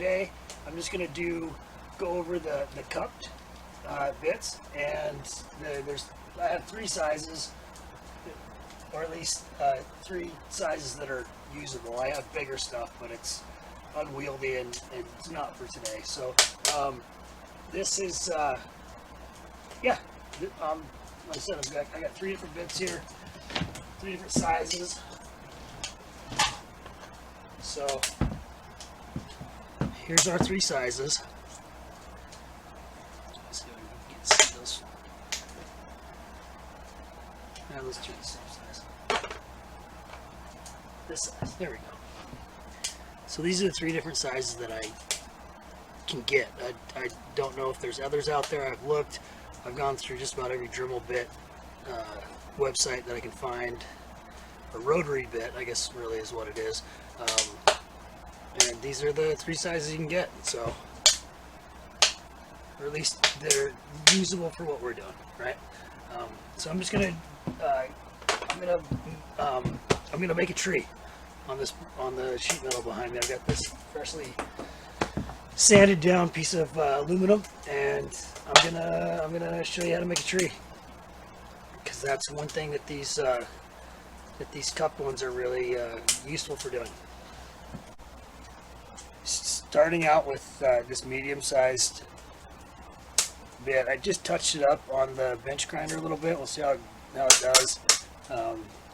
today I'm just going to go over the cupped bits, and I have 3 sizes, or at least 3 sizes that are usable. I have bigger stuff, but it's unwieldy and it's not for today. So this is yeah, like I said, I got 3 different bits here, 3 different sizes. So here's our 3 sizes. Let's see if we can see those. Now let's do the same size. This size. There we go. So these are the 3 different sizes that I can get. I don't know if there's others out there. I've looked. I've gone through just about every Dremel bit website that I can find. A rotary bit, I guess, really is what it is. And these are the 3 sizes you can get. So, or at least they're usable for what we're doing, right? So I'm just gonna I'm gonna make a tree on the sheet metal behind me. I've got this freshly sanded down piece of aluminum, and I'm gonna show you how to make a tree, because that's one thing that these cupped ones are really useful for doing. Starting out with this medium-sized bit, I just touched it up on the bench grinder a little bit. We'll see how it does.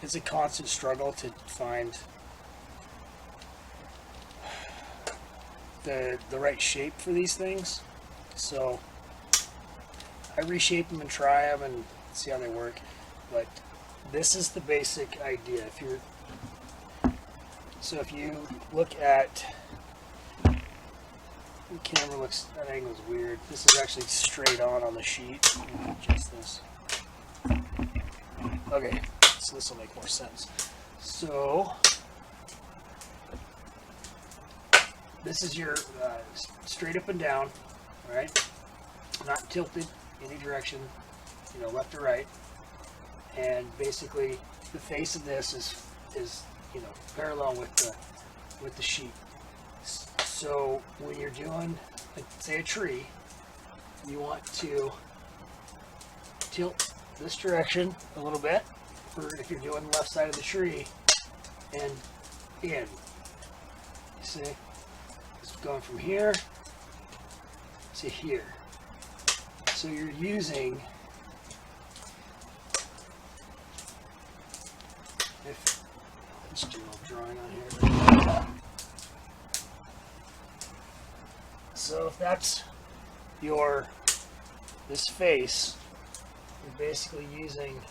It's a constant struggle to find the right shape for these things, so I reshape them and try them and see how they work. But this is the basic idea. If you look at the camera, looks, that angle's weird. This is actually straight on the sheet. Adjust this. Okay, so this will make more sense. So this is your straight up and down, all right? Not tilted any direction, left or right. And basically, the face of this is parallel with the sheet. So when you're doing, say, a tree, you want to tilt this direction a little bit for if you're doing the left side of the tree, and in. You see, it's going from here to here. So you're using, let's do a little drawing on here. So if that's this face, you're basically using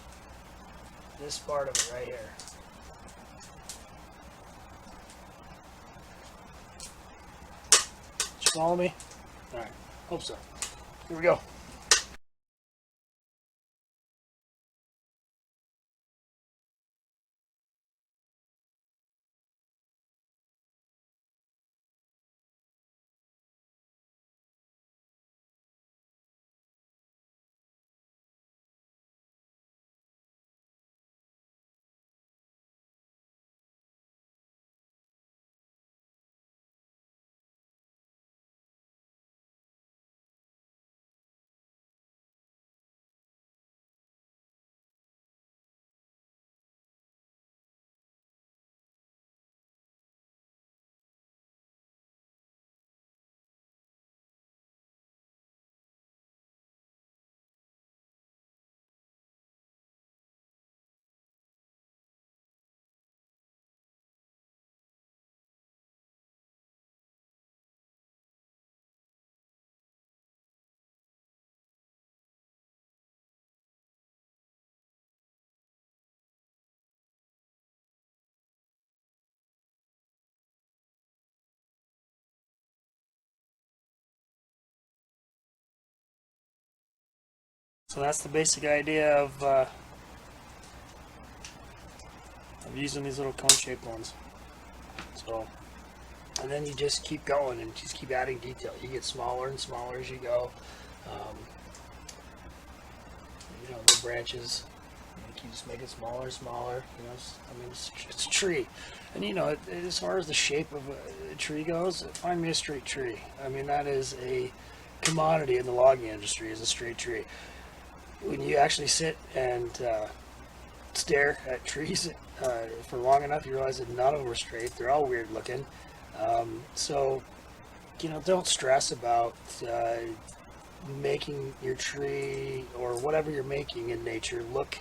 this part of it right here. Did you follow me? All right, hope so. Here we go. So that's the basic idea of using these little cone-shaped ones. So, and then you just keep going and just keep adding detail. You get smaller and smaller as you go. The branches, you You just make it smaller and smaller. You know, I mean, it's a tree. And you know, as far as the shape of a tree goes, find me a straight tree. I mean, that is a commodity in the logging industry, is a straight tree. When you actually sit and stare at trees for long enough, you realize that none of them are straight. They're all weird looking. So, you know, don't stress about making your tree or whatever you're making in nature look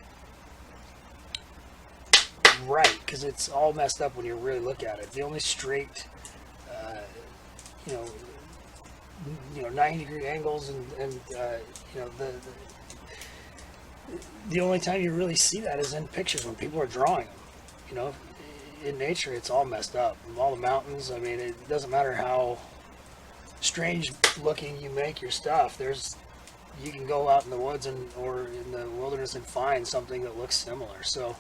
right, because it's all messed up when you really look at it. The only straight, you know, 90-degree angles and you know, the only time you really see that is in pictures when people are drawing them. You know, in nature, it's all messed up. All the mountains, I mean, it doesn't matter how strange looking you make your stuff. You can go out in the woods or in the wilderness and find something that looks similar. So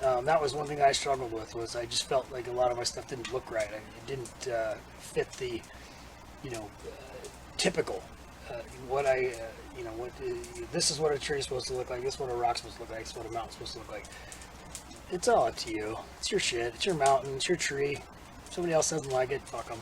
that was one thing I struggled with, was I just felt like a lot of my stuff didn't look right. It didn't fit the, you know, typical. This is what a tree is supposed to look like. This is what a rock's supposed to look like. This is what a mountain's supposed to look like. It's all up to you. It's your shit. It's your mountain. It's your tree. If somebody else doesn't like it, fuck them.